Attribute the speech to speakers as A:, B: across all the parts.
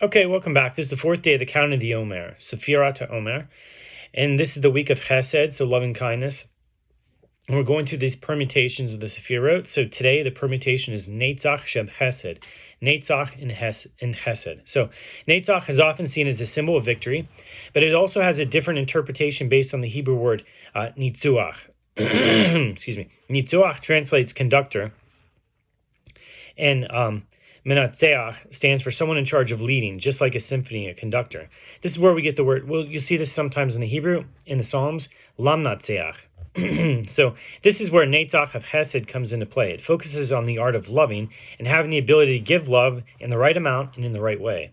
A: Okay, welcome back. This is the fourth day of the count of the Omer, Sefirat Omer, and this is the week of Chesed, so loving kindness. And we're going through these permutations of the Sefirot. So today the permutation is Netzach Shem Chesed, Netzach in Chesed. So Netzach is often seen as a symbol of victory, but it also has a different interpretation based on the Hebrew word Nitzuach. Excuse me. Nitzuach translates conductor, and Menatzeach stands for someone in charge of leading, just like a symphony, a conductor. This is where we get the word, well, you see this sometimes in the Hebrew, in the Psalms, Lamnatzeach. So this is where Netzach of Chesed comes into play. It focuses on the art of loving and having the ability to give love in the right amount and in the right way,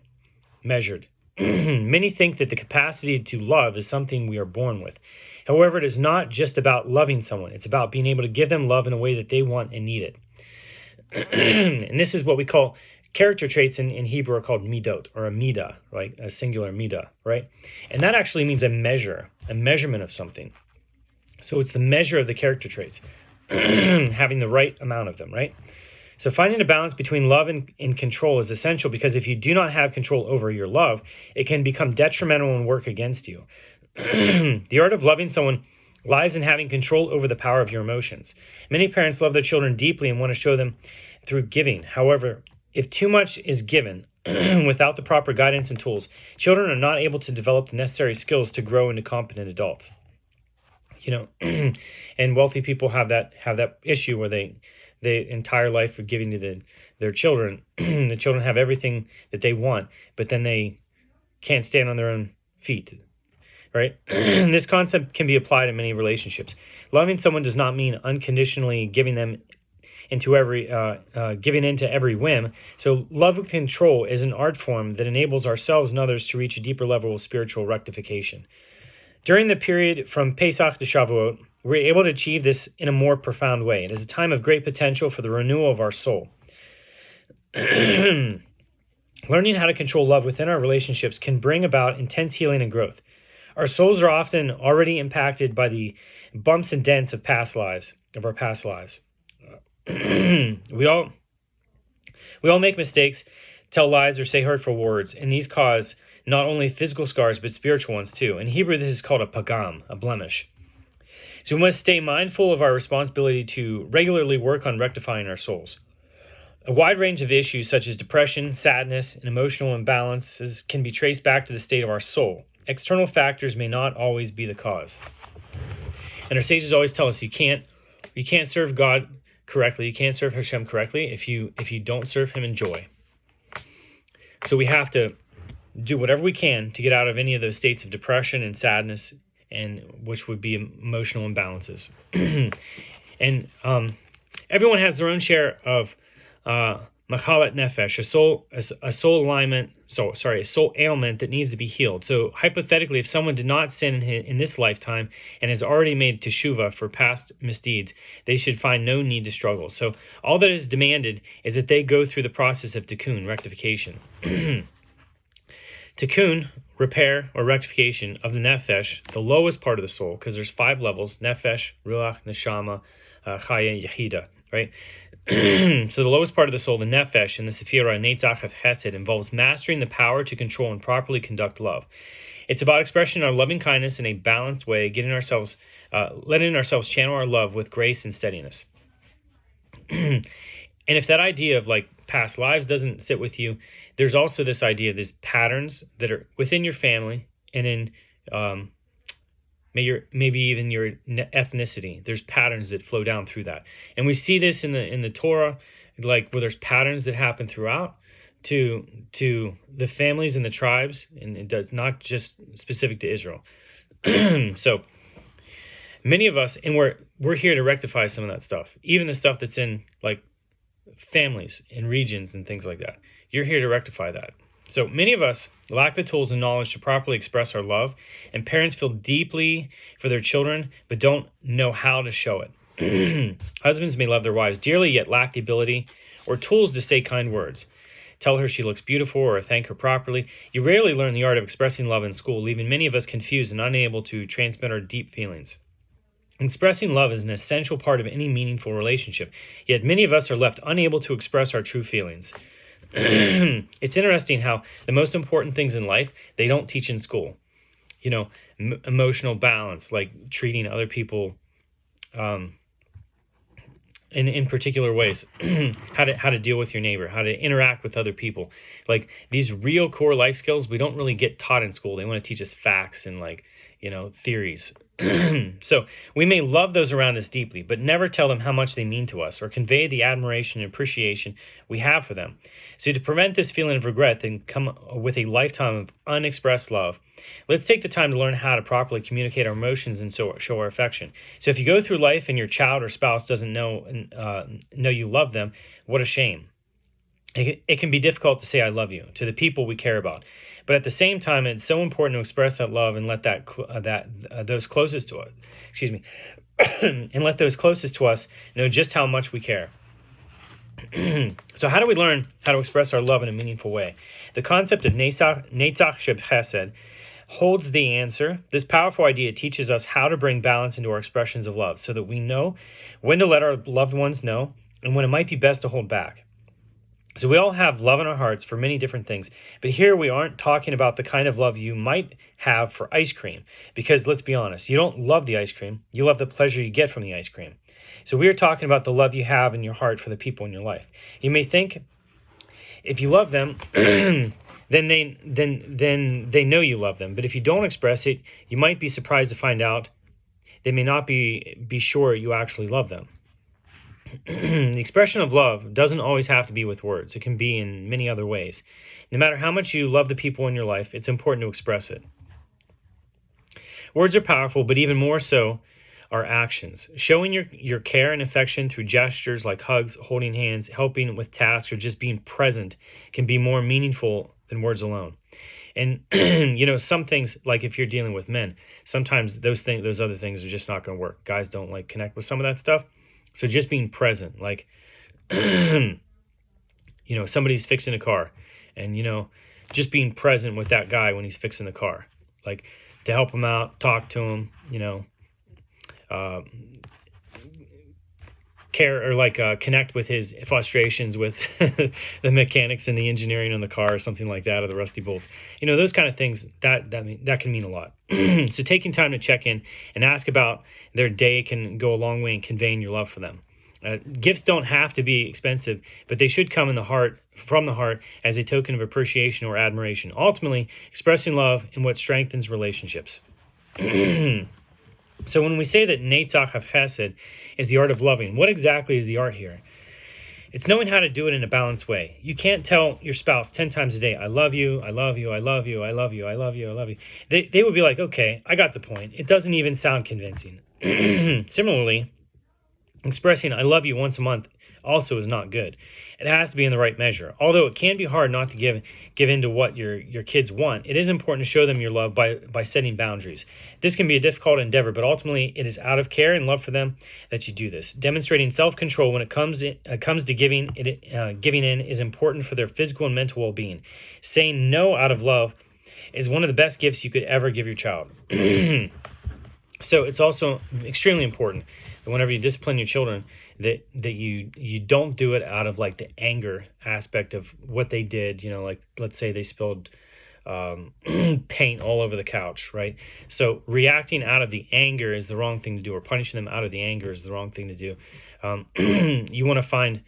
A: measured. Many think that the capacity to love is something we are born with. However, it is not just about loving someone. It's about being able to give them love in a way that they want and need it. And this is what we call character traits in Hebrew are called midot, or a midah, right? A singular midah, right? And that actually means a measure, a measurement of something. So it's the measure of the character traits, having the right amount of them, right? So finding a balance between love and control is essential, because if you do not have control over your love, it can become detrimental and work against you. The art of loving someone lies in having control over the power of your emotions. Many parents love their children deeply and want to show them through giving. However, if too much is given without the proper guidance and tools, children are not able to develop the necessary skills to grow into competent adults. And wealthy people have that issue where they entire life of giving to their children. The children have everything that they want, but then they can't stand on their own feet. Right? This concept can be applied in many relationships. Loving someone does not mean unconditionally giving into every whim. So love with control is an art form that enables ourselves and others to reach a deeper level of spiritual rectification. During the period from Pesach to Shavuot, we're able to achieve this in a more profound way. It is a time of great potential for the renewal of our soul. Learning how to control love within our relationships can bring about intense healing and growth. Our souls are often already impacted by the bumps and dents of our past lives. We all make mistakes, tell lies, or say hurtful words, and these cause not only physical scars, but spiritual ones too. In Hebrew, this is called a pagam, a blemish. So we must stay mindful of our responsibility to regularly work on rectifying our souls. A wide range of issues such as depression, sadness, and emotional imbalances can be traced back to the state of our soul. External factors may not always be the cause. And our sages always tell us you can't serve God correctly, you can't serve Hashem correctly if you don't serve Him in joy. So we have to do whatever we can to get out of any of those states of depression and sadness, and which would be emotional imbalances. And everyone has their own share of machalat nefesh, a soul ailment that needs to be healed. So hypothetically, if someone did not sin in this lifetime and has already made teshuvah for past misdeeds, they should find no need to struggle. So all that is demanded is that they go through the process of tikkun, rectification. Tikkun, repair or rectification of the nefesh, the lowest part of the soul, because there's 5 levels: nefesh, ruach, neshama, chaya, yechida, right? So the lowest part of the soul, the nefesh, in the Sephirah, Netzach of Chesed, involves mastering the power to control and properly conduct love. It's about expressing our loving kindness in a balanced way, letting ourselves channel our love with grace and steadiness. And if that idea of like past lives doesn't sit with you, there's also this idea of these patterns that are within your family and in maybe even your ethnicity. There's patterns that flow down through that, and we see this in the Torah, like where there's patterns that happen throughout to the families and the tribes, and it does not just specific to Israel. So many of us, and we're here to rectify some of that stuff, even the stuff that's in like families and regions and things like that. You're here to rectify that. So many of us lack the tools and knowledge to properly express our love, and parents feel deeply for their children but don't know how to show it. Husbands may love their wives dearly yet lack the ability or tools to say kind words, tell her she looks beautiful, or thank her properly. You rarely learn the art of expressing love in school, leaving many of us confused and unable to transmit our deep feelings. Expressing love is an essential part of any meaningful relationship, yet many of us are left unable to express our true feelings. It's interesting how the most important things in life, they don't teach in school. Emotional balance, like treating other people in particular ways, how to deal with your neighbor, how to interact with other people. Like these real core life skills, we don't really get taught in school. They want to teach us facts and theories. So we may love those around us deeply, but never tell them how much they mean to us or convey the admiration and appreciation we have for them. So to prevent this feeling of regret, then come with a lifetime of unexpressed love. Let's take the time to learn how to properly communicate our emotions and show our affection. So if you go through life and your child or spouse doesn't know you love them, what a shame. It can be difficult to say I love you to the people we care about. But at the same time, it's so important to express that love and let those closest to us, and let those closest to us know just how much we care. So how do we learn how to express our love in a meaningful way? The concept of Netzach Chesed holds the answer. This powerful idea teaches us how to bring balance into our expressions of love so that we know when to let our loved ones know and when it might be best to hold back. So we all have love in our hearts for many different things, but here we aren't talking about the kind of love you might have for ice cream, because let's be honest, you don't love the ice cream, you love the pleasure you get from the ice cream. So we are talking about the love you have in your heart for the people in your life. You may think if you love them, then they know you love them, but if you don't express it, you might be surprised to find out they may not be sure you actually love them. The expression of love doesn't always have to be with words. It can be in many other ways. No matter how much you love the people in your life, it's important to express it. Words are powerful, but even more so are actions. Showing your care and affection through gestures like hugs, holding hands, helping with tasks, or just being present can be more meaningful than words alone. And some things, like if you're dealing with men, sometimes those other things are just not going to work. Guys don't connect with some of that stuff. So just being present, like, somebody's fixing a car and, just being present with that guy when he's fixing the car, like to help him out, talk to him, care or connect with his frustrations with the mechanics and the engineering on the car or something like that, or the rusty bolts, those kind of things that can mean a lot. So taking time to check in and ask about their day can go a long way in conveying your love for them. Gifts don't have to be expensive, but they should come from the heart as a token of appreciation or admiration, ultimately expressing love in what strengthens relationships. So when we say that Netzach Chesed is the art of loving, what exactly is the art here? It's knowing how to do it in a balanced way. You can't tell your spouse 10 times a day, I love you, I love you, I love you, I love you, I love you, I love you. They would be like, okay, I got the point. It doesn't even sound convincing. Similarly, expressing I love you once a month also is not good. It has to be in the right measure. Although it can be hard not to give in to what your kids want, it is important to show them your love by setting boundaries. This can be a difficult endeavor, but ultimately it is out of care and love for them that you do this. Demonstrating self-control when it comes to giving in is important for their physical and mental well-being. Saying no out of love is one of the best gifts you could ever give your child. So it's also extremely important that whenever you discipline your children, that you don't do it out of the anger aspect of what they did. Let's say they spilled paint all over the couch, right? So reacting out of the anger is the wrong thing to do, or punishing them out of the anger is the wrong thing to do. You want to find,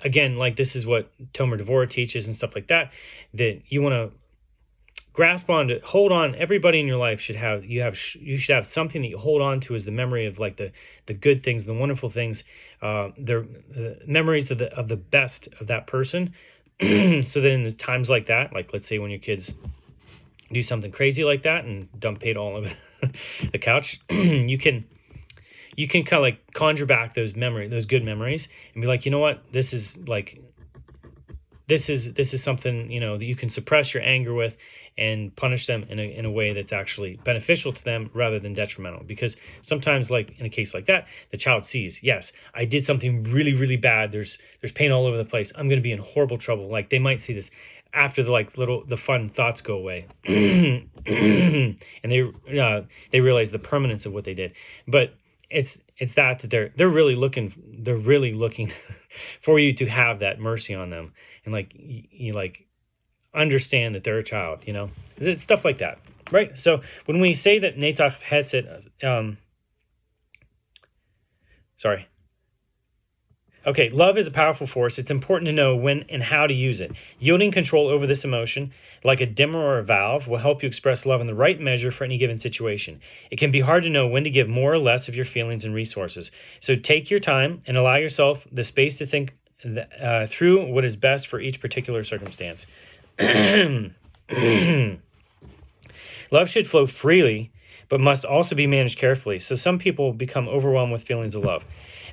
A: again, this is what Tomer Devorah teaches and stuff like that, that you want to grasp on to hold on. Everybody in your life should have something that you hold on to as the memory of the good things, the wonderful things, the memories of the best of that person. So that in the times like that, let's say when your kids do something crazy like that and dump paint all over the couch, you can kind of conjure back those good memories and be like, you know what, this is something that you can suppress your anger with and punish them in a way that's actually beneficial to them rather than detrimental. Because sometimes, in a case like that, the child sees, yes, I did something really, really bad. There's paint all over the place. I'm going to be in horrible trouble. They might see this after the fun thoughts go away, and they realize the permanence of what they did. But it's that they're really looking for you to have that mercy on them and like you like understand that they're a child, It's stuff like that, right? So when we say that Netzach Chesed, okay, love is a powerful force. It's important to know when and how to use it. Yielding control over this emotion, like a dimmer or a valve, will help you express love in the right measure for any given situation. It can be hard to know when to give more or less of your feelings and resources. So take your time and allow yourself the space to think through what is best for each particular circumstance. Love should flow freely, but must also be managed carefully. So some people become overwhelmed with feelings of love.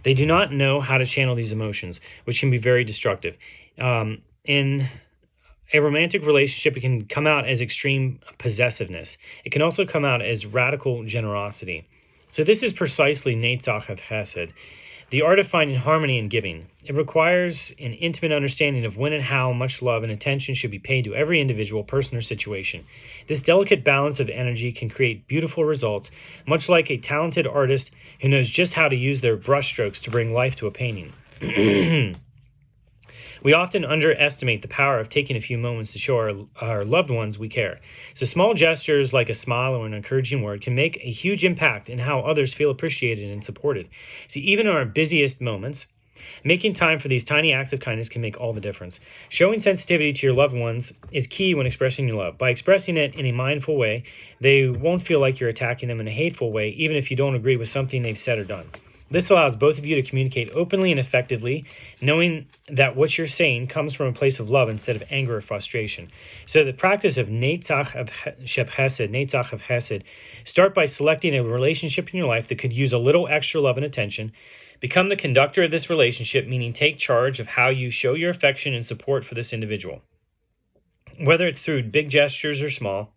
A: They do not know how to channel these emotions, which can be very destructive. In a romantic relationship, it can come out as extreme possessiveness. It can also come out as radical generosity. So this is precisely Netzach of Chesed, the art of finding harmony in giving. It requires an intimate understanding of when and how much love and attention should be paid to every individual person or situation. This delicate balance of energy can create beautiful results, much like a talented artist who knows just how to use their brushstrokes to bring life to a painting. We often underestimate the power of taking a few moments to show our loved ones we care. So small gestures like a smile or an encouraging word can make a huge impact in how others feel appreciated and supported. See, even in our busiest moments, making time for these tiny acts of kindness can make all the difference. Showing sensitivity to your loved ones is key when expressing your love. By expressing it in a mindful way, they won't feel like you're attacking them in a hateful way, even if you don't agree with something they've said or done. This allows both of you to communicate openly and effectively, knowing that what you're saying comes from a place of love instead of anger or frustration. So the practice of Netzach of Chesed, start by selecting a relationship in your life that could use a little extra love and attention. Become the conductor of this relationship, meaning take charge of how you show your affection and support for this individual. Whether it's through big gestures or small,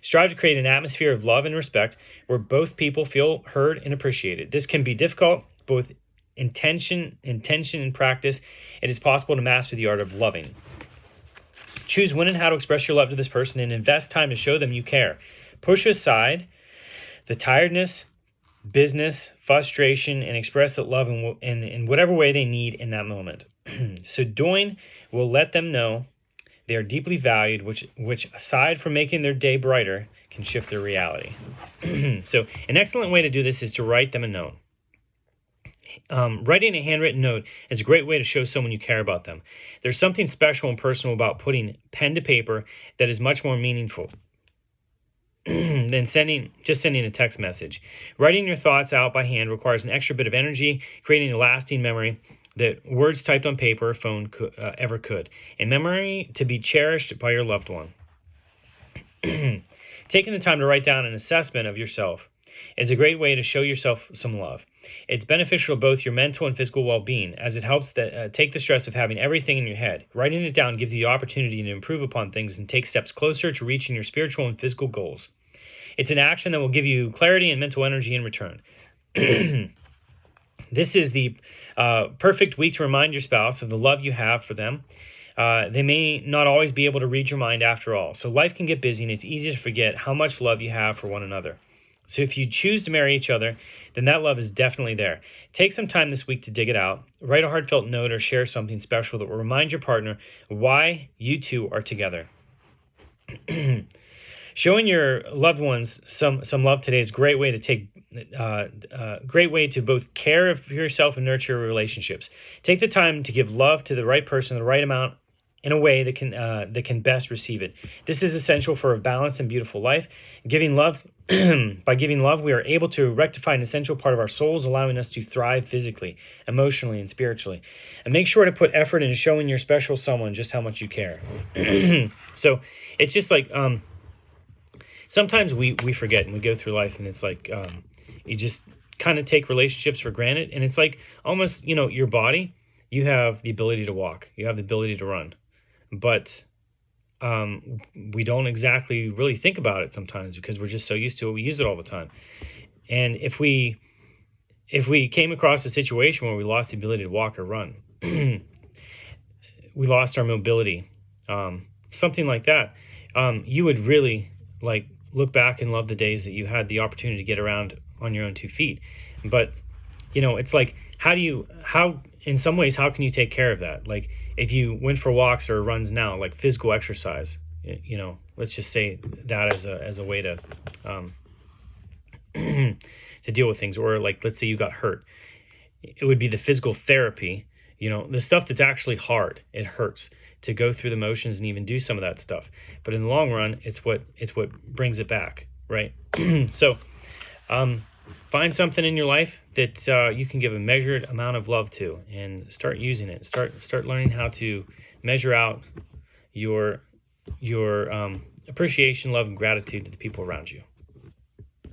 A: strive to create an atmosphere of love and respect where both people feel heard and appreciated. This can be difficult, both intention and practice. It is possible to master the art of loving. Choose when and how to express your love to this person and invest time to show them you care. Push aside the tiredness, business, frustration, and express that love in whatever way they need in that moment. So doing will let them know they are deeply valued, which aside from making their day brighter, can shift their reality. So an excellent way to do this is to write them a note. Writing a handwritten note is a great way to show someone you care about them. There's something special and personal about putting pen to paper that is much more meaningful than sending a text message. Writing your thoughts out by hand requires an extra bit of energy, creating a lasting memory that words typed on paper or phone ever could. A memory to be cherished by your loved one. Taking the time to write down an assessment of yourself is a great way to show yourself some love. It's beneficial to both your mental and physical well-being, as it helps take the stress of having everything in your head. Writing it down gives you the opportunity to improve upon things and take steps closer to reaching your spiritual and physical goals. It's an action that will give you clarity and mental energy in return. This is the perfect week to remind your spouse of the love you have for them. They may not always be able to read your mind after all, so life can get busy and it's easy to forget how much love you have for one another. So if you choose to marry each other, then that love is definitely there. Take some time this week to dig it out. Write a heartfelt note or share something special that will remind your partner why you two are together. Showing your loved ones some love today is a great way to both care for yourself and nurture your relationships. Take the time to give love to the right person, the right amount, in a way that can best receive it. This is essential for a balanced and beautiful life. By giving love, we are able to rectify an essential part of our souls, allowing us to thrive physically, emotionally, and spiritually. And make sure to put effort into showing your special someone just how much you care. So it's just like sometimes we forget and we go through life and it's like you just kind of take relationships for granted. And it's like almost, your body, you have the ability to walk, you have the ability to run. But we don't exactly really think about it sometimes because we're just so used to it. We use it all the time. And if we came across a situation where we lost the ability to walk or run, we lost our mobility, something like that, you would really look back and love the days that you had the opportunity to get around on your own 2 feet. But, it's like, how in some ways, how can you take care of that? Like, if you went for walks or runs now, like physical exercise, let's just say that as a way to to deal with things. Or like, let's say you got hurt, it would be the physical therapy, the stuff that's actually hard. It hurts to go through the motions and even do some of that stuff, but in the long run, it's what brings it back, right? So find something in your life that you can give a measured amount of love to, and start using it. Start learning how to measure out your appreciation, love, and gratitude to the people around you.